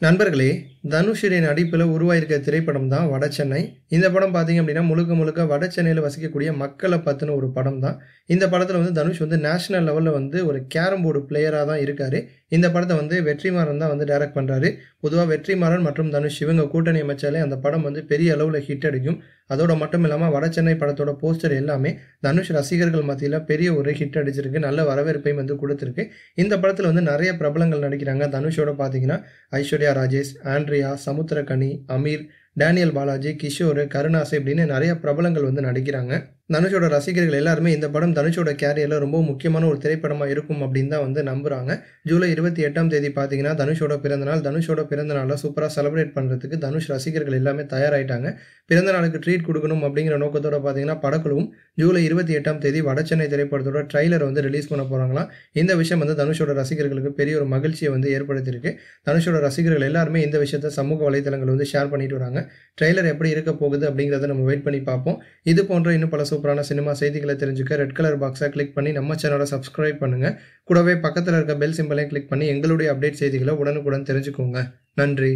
நண்பர்களே, தனுஷின் நடிப்பில் உருவாயிருக்க திரைப்படம் தான் வடசென்னை. இந்த படம் பார்த்தீங்க அப்படின்னா, முழுக்க முழுக்க வடசென்னையில வசிக்கக்கூடிய மக்கள பத்தின ஒரு படம் தான். இந்த படத்துல தனுஷ் நேஷனல் லெவல்ல ஒரு கேரம் போர்டு பிளேயரா தான் இருக்காரு. இந்த படத்த வெற்றிமாறன் தான் டைரக்ட் பண்றாரு. பொதுவா வெற்றிமாறன் மற்றும் தனுஷ் இவங்க கூட்டணி அமைச்சாலே அந்த படம் பெரிய அளவுல ஹிட் அடிக்கும். அதோட மட்டும் இல்லாம வடசென்னை படத்தோட போஸ்டர் எல்லாமே தனுஷ் ரசிகர்கள் மத்தியில பெரிய ஒரு ஹிட் அடிச்சிருக்கு. நல்ல வரவேற்பையும் குடுத்திருக்கு. இந்த படத்துல நிறைய பிரபலங்கள் நடிக்கிறாங்க. தனுஷோட பார்த்தீங்கன்னா, ஐஸ்வர்யா ராஜேஷ், ஆண்ட்ரியா, சமுத்திரக்கனி, அமீர், டேனியல் பாலாஜி, கிஷோர், கருணாஸ் இப்படின்னு நிறைய பிரபலங்கள் நடிக்கிறாங்க. தனுஷோட ரசிகர்கள் எல்லாருமே இந்த படம் தனுஷோட கேரியர்ல ரொம்ப முக்கியமான ஒரு திரைப்படமா இருக்கும் அப்படின்னு தான் நம்புறாங்க. ஜூலை 28ஆம் தேதி பார்த்தீங்கன்னா தனுஷோட பிறந்தநாள். தனுஷோட பிறந்தநாளை சூப்பரா செலிப்ரேட் பண்றதுக்கு தனுஷ் ரசிகர்கள் எல்லாமே தயாராயிட்டாங்க. பிறந்த நாளுக்கு ட்ரீட் கொடுக்கணும் அப்படிங்கிற நோக்கத்தோட பார்த்தீங்கன்னா படக்குழுவும் ஜூலை 28ஆம் தேதி வடசென்னை திரைப்படத்தோட ட்ரைலர் ரிலீஸ் பண்ண போறாங்களாம். இந்த விஷயம் தனுஷோட ரசிகர்களுக்கு பெரிய ஒரு மகிழ்ச்சியை ஏற்படுத்தியிருக்கு. தனுஷோட ரசிகர்கள் எல்லாருமே இந்த விஷயத்தை சமூக வலைதளங்கள் ஷேர் பண்ணிட்டு வராங்க. ட்ரைலர் எப்படி இருக்க போகுது அப்படிங்கிறத நம்ம வெயிட் பண்ணி பார்ப்போம். இது போன்ற இன்னும் பல சூப்பரான சினிமா செய்திகளை தெரிஞ்சுக்க ரெட் கலர் பாக்ஸை கிளிக் பண்ணி நம்ம சேனலை சப்ஸ்கிரைப் பண்ணுங்க. கூடவே பக்கத்தில் இருக்க பெல் சிம்பலையும் கிளிக் பண்ணி எங்களுடைய அப்டேட் செய்திகளை உடனுக்குடன் தெரிஞ்சுக்கோங்க. நன்றி.